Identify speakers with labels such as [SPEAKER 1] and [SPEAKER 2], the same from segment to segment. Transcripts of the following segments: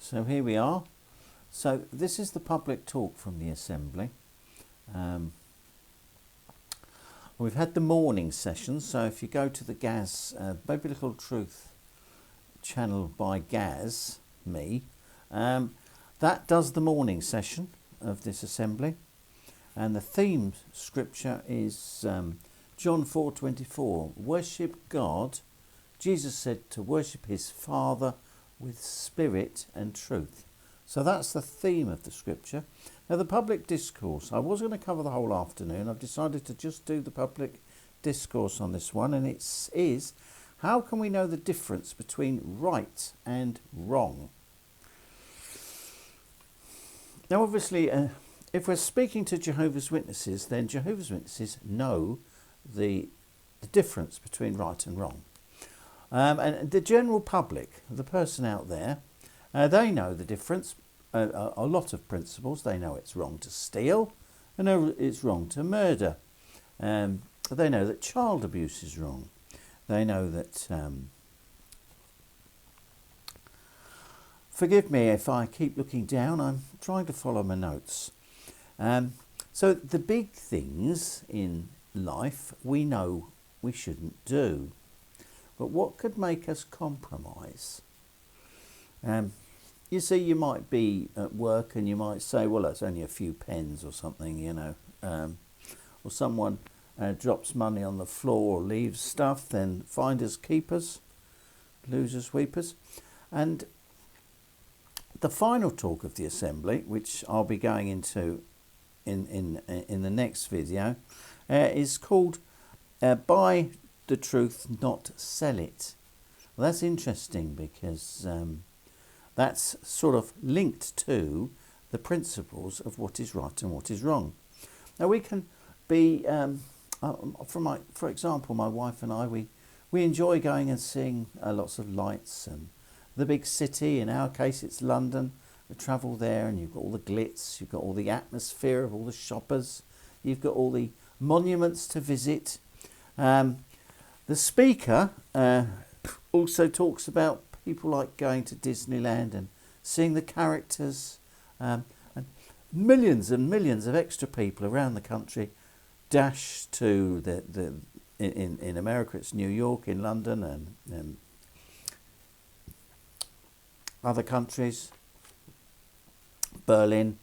[SPEAKER 1] So here we are. So this is the public talk from the Assembly. We've had the morning session, so if you go to the Gaz, Baby Little Truth channel by Gaz, that does the morning session of this Assembly. And the theme scripture is John 4:24. Worship God. Jesus said to worship his Father with spirit and truth. So that's the theme of the scripture. Now the public discourse, I was going to cover the whole afternoon. I've decided to just do the public discourse on this one, and it is, how can we know the difference between right and wrong? Now obviously, if we're speaking to Jehovah's Witnesses, then Jehovah's Witnesses know the difference between right and wrong. And the general public, the person out there, they know the difference. A lot of principles. They know it's wrong to steal. They know it's wrong to murder. They know that child abuse is wrong. They know that... forgive me if I keep looking down. I'm trying to follow my notes. So the big things in life we know we shouldn't do. But what could make us compromise? You see, you might be at work and you might say, well, that's only a few pence or something, you know. Or someone drops money on the floor or leaves stuff, then finders keepers, losers weepers. And the final talk of the Assembly, which I'll be going into in the next video, is called Buy the Truth, Not Sell It. Well, that's interesting because that's sort of linked to the principles of what is right and what is wrong. Now we can be, for example, my wife and I, we enjoy going and seeing lots of lights and the big city. In our case, it's London. We travel there and you've got all the glitz, you've got all the atmosphere of all the shoppers, you've got all the monuments to visit. The speaker also talks about people like going to Disneyland and seeing the characters, and millions of extra people around the country dash to in America it's New York, in London and other countries, Berlin.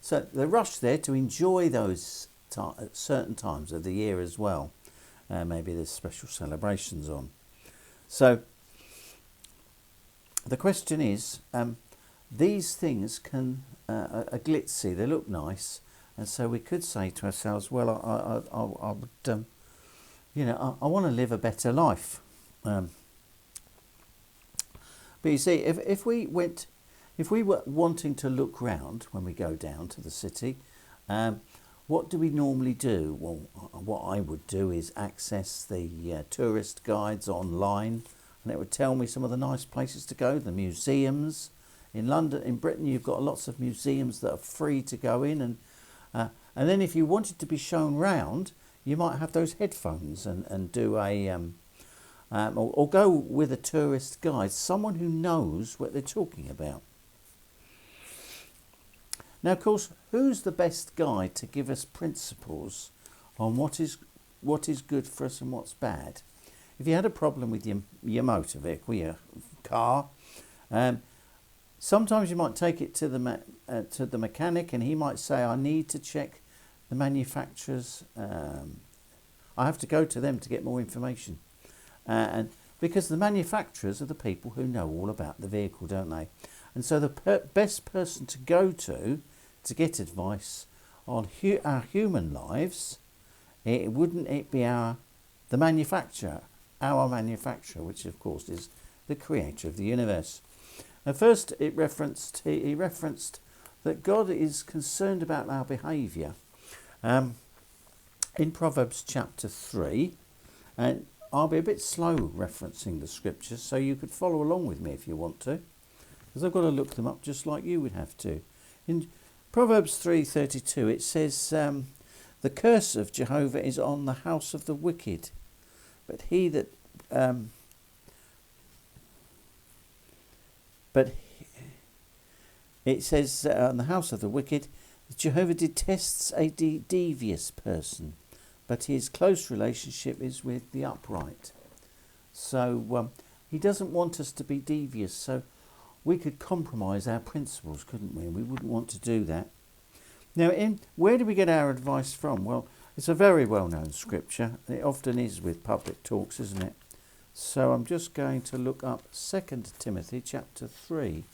[SPEAKER 1] So they rush there to enjoy those certain times of the year as well. Maybe there's special celebrations on. So the question is, these things are glitzy, they look nice, and so we could say to ourselves, well, I would, I want to live a better life. But you see, if we were wanting to look round when we go down to the city, what do we normally do? Well, what I would do is access the tourist guides online, and it would tell me some of the nice places to go, the museums. In London, in Britain, you've got lots of museums that are free to go in, and then if you wanted to be shown round, you might have those headphones and do or go with a tourist guide, someone who knows what they're talking about. Now, of course, who's the best guide to give us principles on what is good for us and what's bad? If you had a problem with your motor vehicle, your car, sometimes you might take it to the mechanic, and he might say, I need to check the manufacturers. I have to go to them to get more information. And because the manufacturers are the people who know all about the vehicle, don't they? And so the best person to go to get advice on our human lives, wouldn't it be the manufacturer, our manufacturer, which of course is the creator of the universe. At first he referenced that God is concerned about our behaviour. In Proverbs chapter 3, and I'll be a bit slow referencing the scriptures, so you could follow along with me if you want to, because I've got to look them up just like you would have to. In Proverbs 3:32 it says, the curse of Jehovah is on the house of the wicked, but he that it says, on the house of the wicked, Jehovah detests a devious person, but his close relationship is with the upright. So he doesn't want us to be devious. So we could compromise our principles, couldn't we? We wouldn't want to do that. Now, where do we get our advice from? Well, it's a very well-known scripture. It often is with public talks, isn't it? So I'm just going to look up 2 Timothy chapter 3.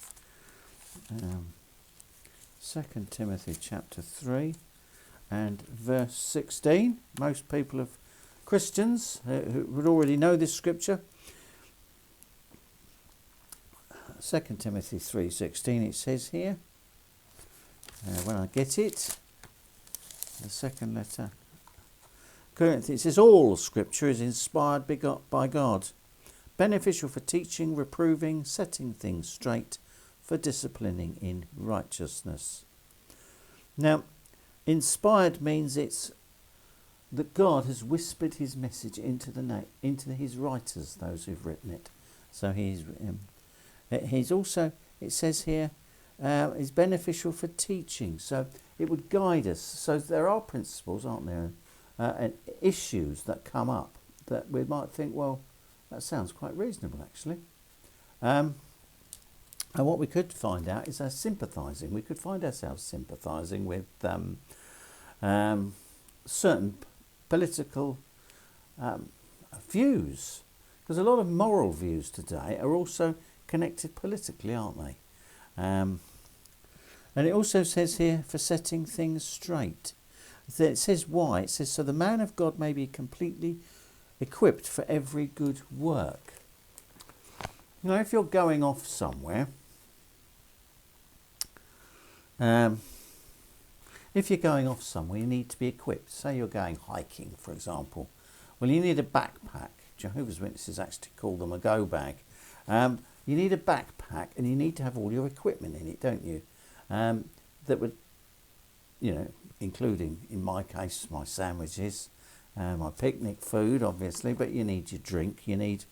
[SPEAKER 1] 2 Timothy chapter 3 and verse 16. Most people of Christians who would already know this scripture. 2 Timothy 3:16, it says here, when I get it, the second letter, it says, all scripture is inspired by God, beneficial for teaching, reproving, setting things straight, for disciplining in righteousness. Now, inspired means it's that God has whispered his message into his writers, those who've written it. So he's also, it says here, is beneficial for teaching. So it would guide us. So there are principles, aren't there, and issues that come up that we might think, well, that sounds quite reasonable, actually. And what we could find out is our sympathising. We could find ourselves sympathising with certain political views, because a lot of moral views today are also connected politically, aren't they? And it also says here, for setting things straight. It says why. It says, so the man of God may be completely equipped for every good work. Now, if you're going off somewhere, you need to be equipped. Say you're going hiking, for example. Well, you need a backpack. Jehovah's Witnesses actually call them a go bag. You need a backpack, and you need to have all your equipment in it, don't you? That would, including, in my case, my sandwiches, my picnic food, obviously, but you need your drink. You need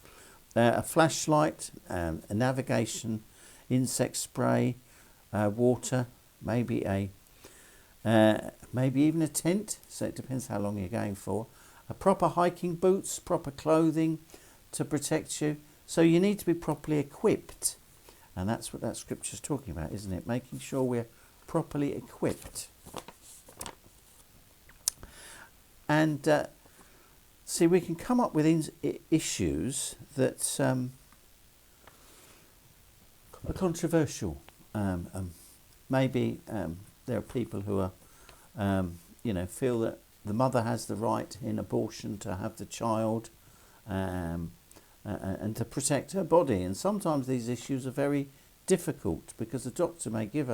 [SPEAKER 1] a flashlight, a navigation, insect spray, water, maybe even a tent. So it depends how long you're going for. Proper hiking boots, proper clothing to protect you. So you need to be properly equipped. And that's what that scripture's talking about, isn't it? Making sure we're properly equipped. And see, we can come up with issues that are controversial. Maybe there are people who are, feel that the mother has the right in abortion to have the child and to protect her body. And sometimes these issues are very difficult because the doctor may give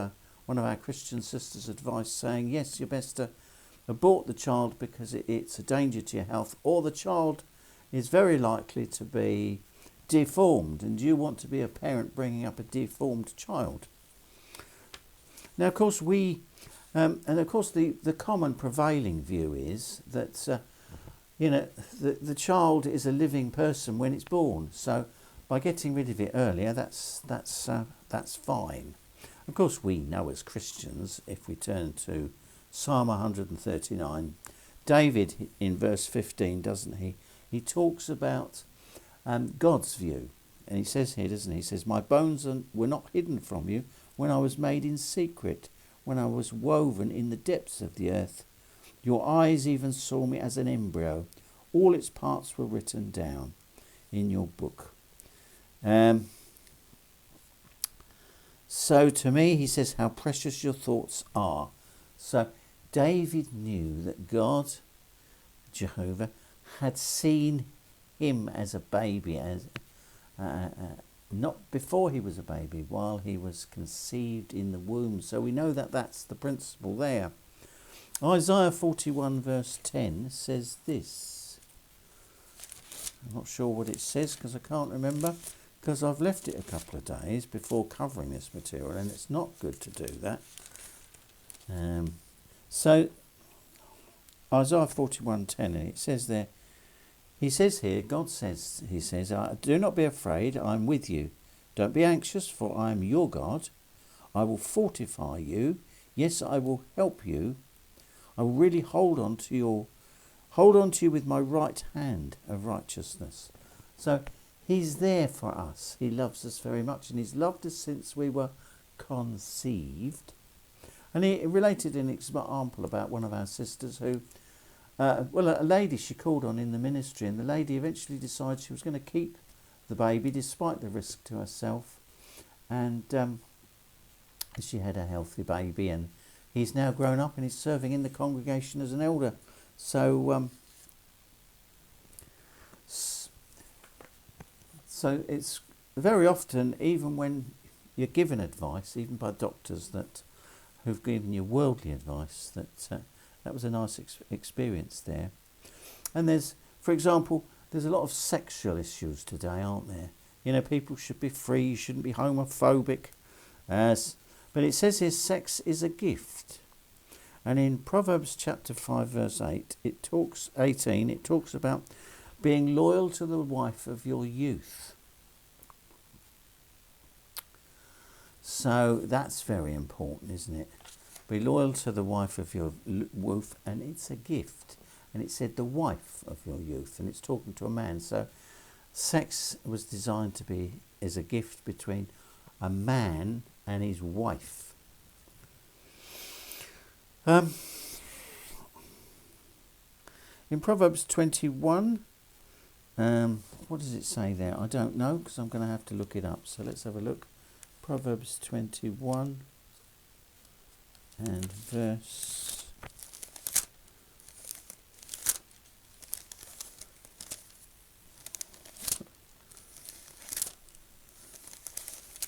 [SPEAKER 1] one of our Christian sisters advice saying, yes, you're best to abort the child because it's a danger to your health, or the child is very likely to be deformed, and you want to be a parent bringing up a deformed child. Now, of course, the common prevailing view is that the child is a living person when it's born. So by getting rid of it earlier, that's fine. Of course, we know as Christians, if we turn to Psalm 139, David in verse 15, doesn't he? He talks about God's view. And he says here, doesn't he? He says, my bones were not hidden from you when I was made in secret, when I was woven in the depths of the earth. Your eyes even saw me as an embryo. All its parts were written down in your book. So to me, he says, how precious your thoughts are. So David knew that God, Jehovah, had seen him as a baby, as not before he was a baby, while he was conceived in the womb. So we know that that's the principle there. Isaiah 41 verse 10 says this. I'm not sure what it says because I can't remember, because I've left it a couple of days before covering this material, and it's not good to do that. So Isaiah 41:10, and it says there, he says here, God says, he says, do not be afraid, I'm with you. Don't be anxious, for I am your God. I will fortify you. Yes, I will help you. I will really hold on to you with my right hand of righteousness. So he's there for us. He loves us very much, and he's loved us since we were conceived. And he related an example about one of our sisters who, a lady she called on in the ministry, and the lady eventually decided she was going to keep the baby despite the risk to herself. And she had a healthy baby, and he's now grown up and he's serving in the congregation as an elder. So it's very often, even when you're given advice, even by doctors who've given you worldly advice, that was a nice experience there. And for example, there's a lot of sexual issues today, aren't there? You know, people should be free, you shouldn't be homophobic. But it says here, sex is a gift. And in Proverbs chapter 5, verse 8, it talks about being loyal to the wife of your youth. So that's very important, isn't it? Be loyal to the wife of your youth, and it's a gift. And it said the wife of your youth, and it's talking to a man. So sex was designed to be as a gift between a man and his wife. In Proverbs 21, what does it say there? I don't know, because I'm going to have to look it up. So let's have a look. Proverbs 21 and verse...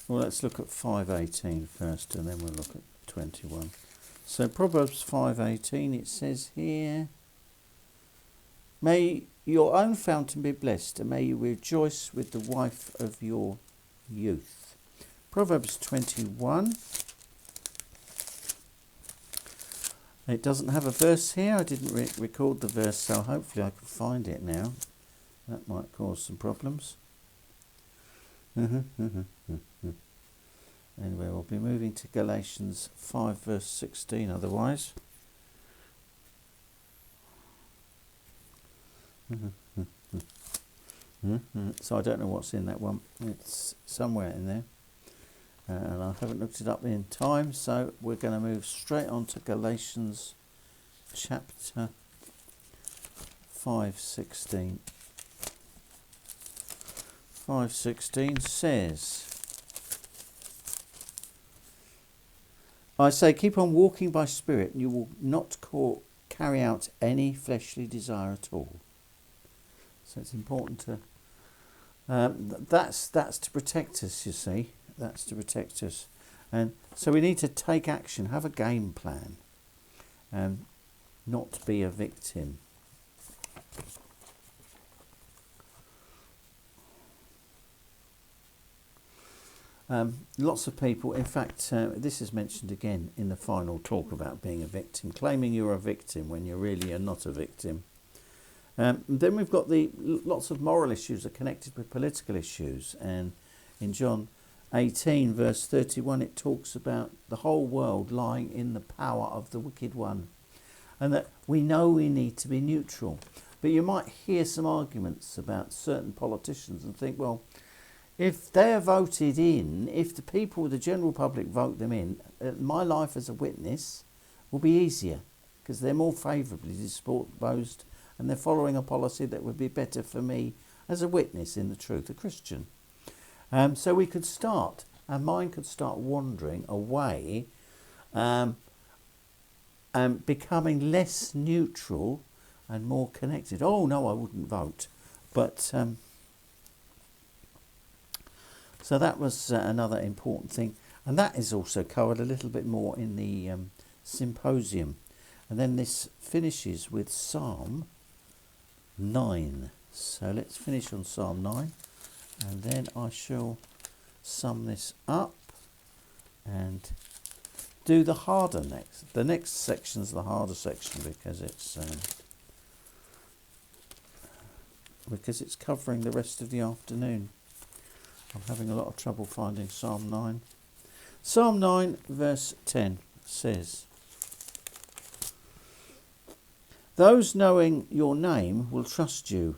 [SPEAKER 1] Well, let's look at 5:18 first, and then we'll look at 21. So Proverbs 5:18, it says here, may your own fountain be blessed, and may you rejoice with the wife of your youth. Proverbs 21. It doesn't have a verse here. I didn't record the verse, so hopefully I can find it now. That might cause some problems. Anyway, we'll be moving to Galatians 5 verse 16 otherwise. So I don't know what's in that one. It's somewhere in there. And I haven't looked it up in time, so we're going to move straight on to Galatians chapter 5:16. 5:16 says, I say, keep on walking by spirit, and you will not carry out any fleshly desire at all. So it's important to... that's to protect us, you see. That's to protect us. And so we need to take action, have a game plan, and not be a victim. Lots of people, in fact, this is mentioned again in the final talk about being a victim, claiming you're a victim when you really are not a victim. Then we've got lots of moral issues are connected with political issues, and in John 18 verse 31 it talks about the whole world lying in the power of the wicked one, and that we know we need to be neutral. But you might hear some arguments about certain politicians and think, well, if they're voted in, if the people, the general public vote them in, my life as a witness will be easier because they're more favourably disposed and they're following a policy that would be better for me as a witness in the truth, a Christian. So we could start, our mind could start wandering away and becoming less neutral and more connected. Oh no, I wouldn't vote. But so that was another important thing, and that is also covered a little bit more in the symposium. And then this finishes with Psalm 9. So let's finish on Psalm 9, and then I shall sum this up and do the harder next. The next section's the harder section because it's covering the rest of the afternoon. I'm having a lot of trouble finding Psalm 9. Psalm 9 verse 10 says, those knowing your name will trust you.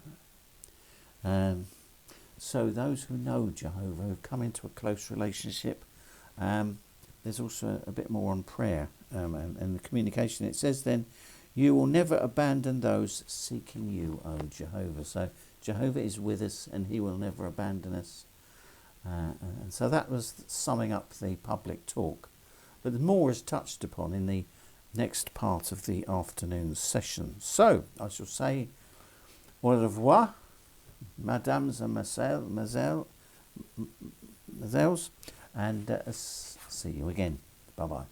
[SPEAKER 1] So those who know Jehovah, who've come into a close relationship, there's also a bit more on prayer and the communication. It says then, you will never abandon those seeking you, O Jehovah. So Jehovah is with us and he will never abandon us. And so that was summing up the public talk. But more is touched upon in the next part of the afternoon session. So I shall say au revoir, mesdames and mesdemoiselles, and see you again. Bye-bye.